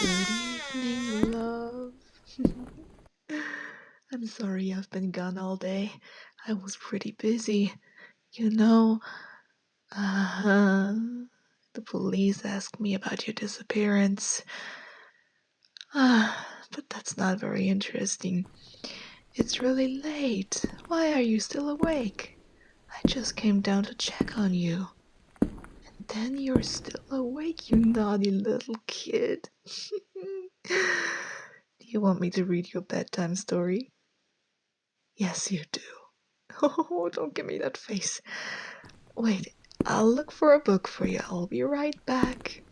Good evening, love. I'm sorry I've been gone all day. I was pretty busy. You know, uh, the police asked me about your disappearance. But that's not very interesting. It's really late. Why are you still awake? I just came down to check on you. And then you're still awake, you naughty little kid. Do you want me to read your bedtime story? Yes, you do. Oh, don't give me that face. Wait, I'll look for a book for you. I'll be right back.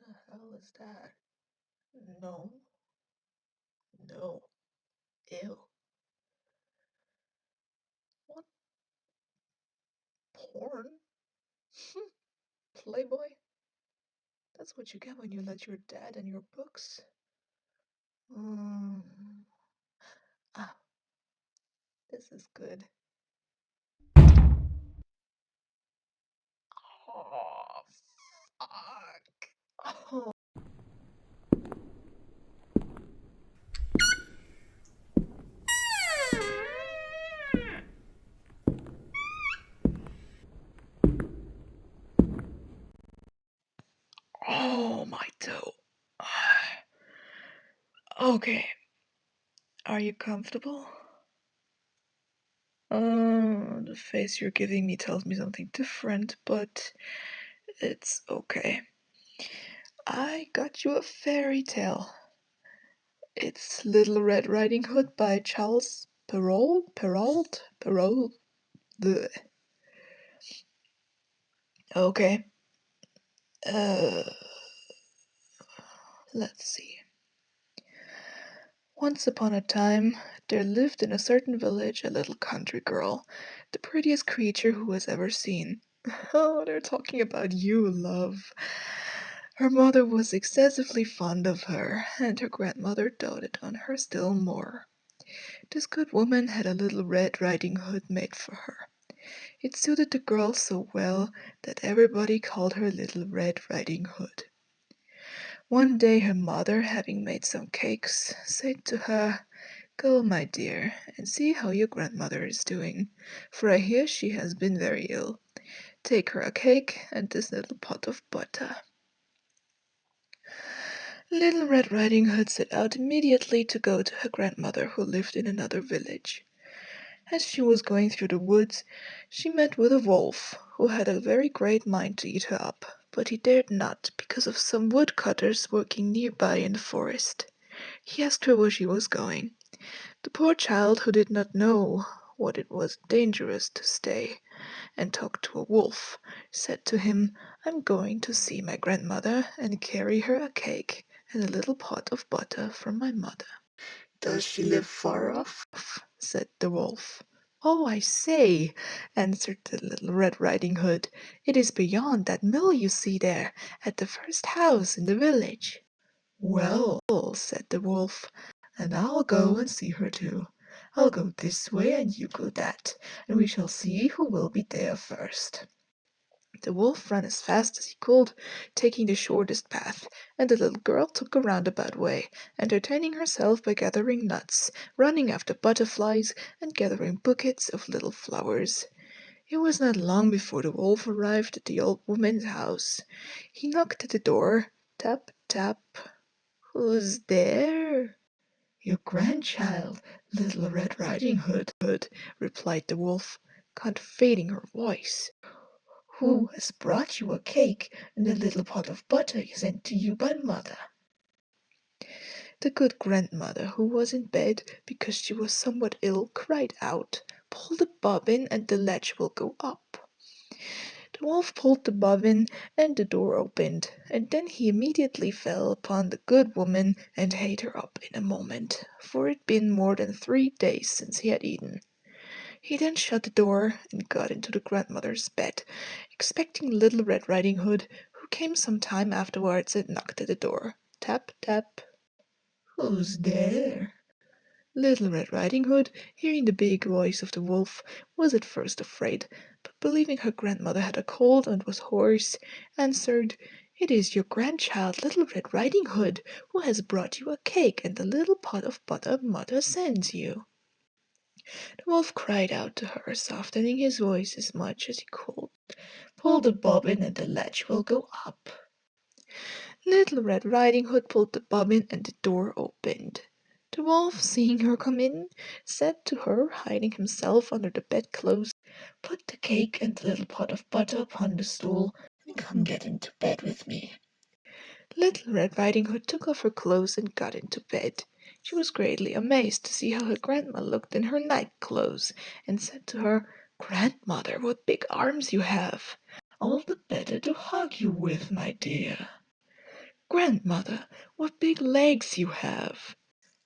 The hell is that? No. No. Ew. What? Porn? Playboy? That's what you get when you let your dad in your books. Mm. Ah, this is good. Oh, fuck. Oh. Oh, my toe. Okay. Are you comfortable? The face you're giving me tells me something different, but it's okay. I got you a fairy tale. It's Little Red Riding Hood by Charles Perrault. Bleh. Okay. Uh, let's see. Once upon a time, there lived in a certain village a little country girl, the prettiest creature who was ever seen. Oh, they're talking about you, love. Her mother was excessively fond of her, and her grandmother doted on her still more. This good woman had a little Red Riding Hood made for her. It suited the girl so well that everybody called her Little Red Riding Hood. One day her mother, having made some cakes, said to her, "Go, my dear, and see how your grandmother is doing, for I hear she has been very ill. Take her a cake and this little pot of butter." Little Red Riding Hood set out immediately to go to her grandmother, who lived in another village. As she was going through the woods, she met with a wolf, who had a very great mind to eat her up, but he dared not, because of some woodcutters working nearby in the forest. He asked her where she was going. The poor child, who did not know what it was dangerous to stay and talk to a wolf, said to him, "I'm going to see my grandmother and carry her a cake and a little pot of butter from my mother." "Does she live far off?" said the wolf. "Oh, I say," answered the Little Red Riding Hood, "it is beyond that mill you see there, at the first house in the village." "Well," said the wolf, "and I'll go and see her too. I'll go this way and you go that, and we shall see who will be there first." The wolf ran as fast as he could, taking the shortest path, and the little girl took a roundabout way, entertaining herself by gathering nuts, running after butterflies, and gathering bouquets of little flowers. It was not long before the wolf arrived at the old woman's house. He knocked at the door. Tap, tap. "Who's there?" "Your grandchild, Little Red Riding Hood," replied the wolf, counterfeiting her voice. "Who has brought you a cake and a little pot of butter sent to you by mother?" The good grandmother, who was in bed because she was somewhat ill, cried out, "Pull the bobbin and the latch will go up." The wolf pulled the bobbin and the door opened, and then he immediately fell upon the good woman and ate her up in a moment, for it had been more than 3 days since he had eaten. He then shut the door and got into the grandmother's bed, expecting Little Red Riding Hood, who came some time afterwards and knocked at the door. Tap, tap. Who's there? Little Red Riding Hood, hearing the big voice of the wolf, was at first afraid, but believing her grandmother had a cold and was hoarse, answered, "It is your grandchild, Little Red Riding Hood, who has brought you a cake and the little pot of butter mother sends you." The wolf cried out to her, softening his voice as much as he could, "Pull the bobbin and the latch will go up." Little Red Riding Hood pulled the bobbin and the door opened. The wolf, seeing her come in, said to her, hiding himself under the bedclothes, "Put the cake and the little pot of butter upon the stool, and come get into bed with me." Little Red Riding Hood took off her clothes and got into bed. She was greatly amazed to see how her grandma looked in her night clothes, and said to her, "Grandmother, what big arms you have! All the better to hug you with, my dear." "Grandmother, what big legs you have!"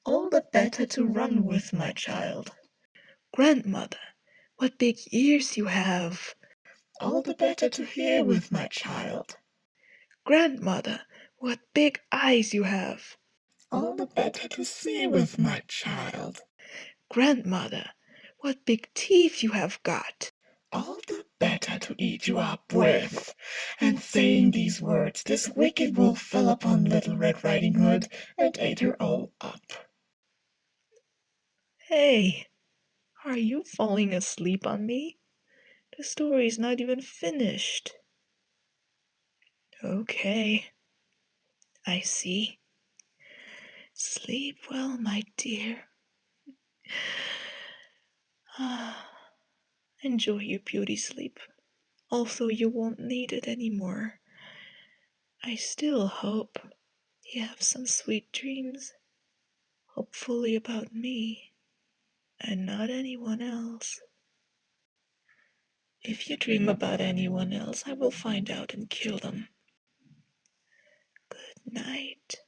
"All the better to run with, my child." "Grandmother, what big ears you have!" "All the better to hear with, my child." "Grandmother, what big eyes you have!" "All the better to see with, my child." "Grandmother, what big teeth you have got!" "All the better to eat you up with." And saying these words, this wicked wolf fell upon Little Red Riding Hood and ate her all up. Hey, are you falling asleep on me? The story's not even finished. Okay, I see. Sleep well, my dear. Enjoy your beauty sleep, although you won't need it anymore. I still hope you have some sweet dreams, hopefully about me, and not anyone else. If you dream about anyone else, I will find out and kill them. Good night.